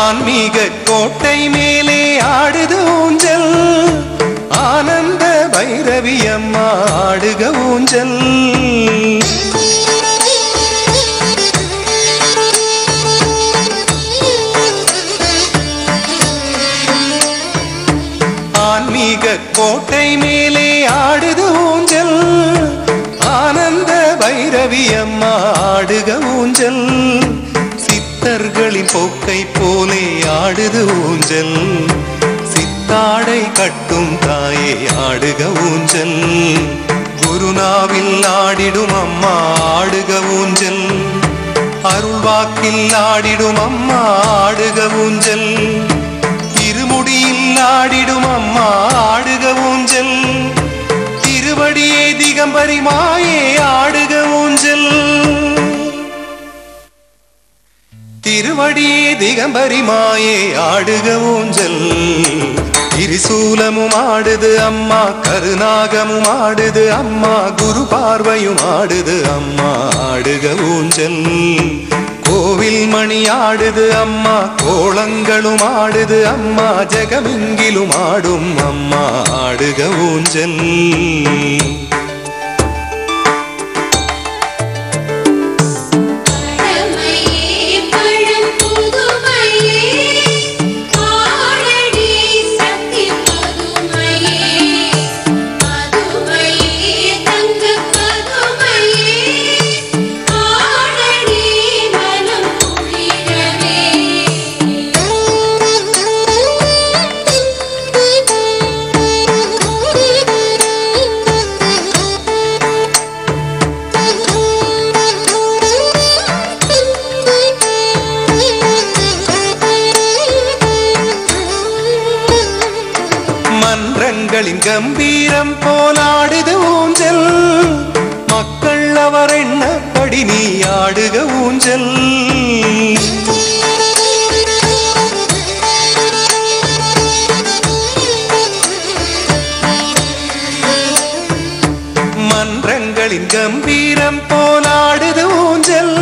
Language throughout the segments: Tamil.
ஆன்மீக கோட்டை மேலே ஆடுது ஊஞ்சல், ஆனந்த பைரவி அம்மா ஆடுக ஊஞ்சல். ஆன்மீக கோட்டை மேலே ஆடுது ஊஞ்சல், ஆனந்த பைரவி அம்மா ஆடுக ஊஞ்சல். சித்தர்களின் போக்கை போலே ஆடுது ஊஞ்சல், சித்தாடை கட்டும் தாயே ஆடுக ஊஞ்சல். குருநாவில் ஆடிடும் அம்மா ஆடுக ஊஞ்சல், அருள்வாக்கில் ஆடிடும் அம்மா ஆடுக ஊஞ்சல். இருமுடியில் ஆடிடும் அம்மா ஆடுக ஊஞ்சல், திருவடியே திகம்பரி மாயே ஆடுக ஊஞ்சல். திருவடியே திகம்பரி மாயே ஆடுக ஊஞ்சல். திரிசூலமும் ஆடுது அம்மா, கருநாகமும் ஆடுது அம்மா, குரு பார்வையும் ஆடுது அம்மா ஆடுக ஊஞ்சல். கோவில் மணி ஆடுது அம்மா, கோலங்களும் ஆடுது அம்மா, ஜெகமெங்கிலும் ஆடும் அம்மா ஆடுக ஊஞ்சல். மன்றங்களின் கம்பீரம் போலாடுது ஊஞ்சல், மக்கள் அவர் எண்ணப்படி நீ ஆடுக ஊஞ்சல். மன்றங்களின் கம்பீரம் போலாடுது ஊஞ்சல்,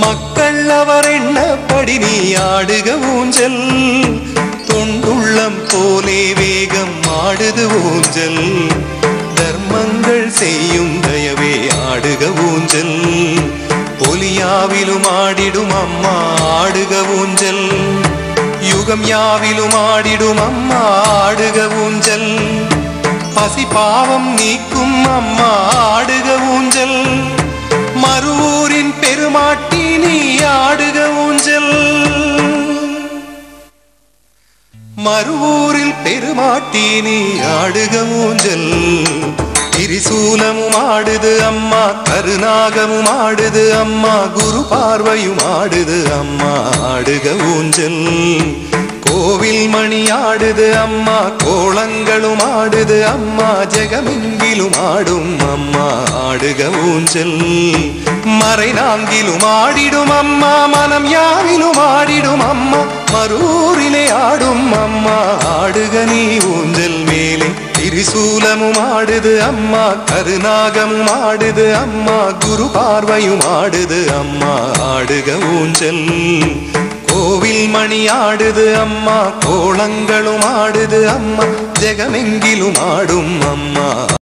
மக்கள் அவர் எண்ணப்படி நீ ஆடுக ஊஞ்சல். தொண்டுள்ளம் போலே வேகம் ஆடுது ஊஞ்சல், தர்மங்கள் செய்யும் தயவே ஆடுக ஊஞ்சல். பொலியாவிலும் ஆடிடும் அம்மா ஆடுக ஊஞ்சல், யுகம் யாவிலும் ஆடிடும் அம்மா ஆடுக ஊஞ்சல். பசி பாவம் நீக்கும் அம்மா ஆடுக ஊஞ்சல், மறுவூரின் பெருமாட்டி நீ ஆடுக ஊஞ்சல். மறுவூரில் பெருமாட்டி நீ ஆடுக ஊஞ்சல். திரிசூலமும் ஆடுது அம்மா, கருநாகமும் ஆடுது அம்மா, குரு பார்வையும் ஆடுது அம்மா ஆடுக ஊஞ்சல். கோவில் மணி ஆடுது அம்மா, கோலங்களும் ஆடுது அம்மா, ஜெகமெங்கிலும் ஆடும் அம்மா ஆடுக ஊஞ்சல். மறைநாங்கிலும் ஆடிடும் அம்மா, மனம் யாவிலும் ஆடிடும் அம்மா, மறுவூரிலே ஆடும் அம்மா ஆடுக நீ ஊஞ்சல் மேலே. திரிசூலமும் ஆடுது அம்மா, கருநாகமும் ஆடுது அம்மா, குரு பார்வையும் ஆடுது அம்மா ஆடுக ஊஞ்சல். கோவில் மணி ஆடுது அம்மா, கோலங்களும் ஆடுது அம்மா, ஜெகமெங்கிலும் ஆடும் அம்மா.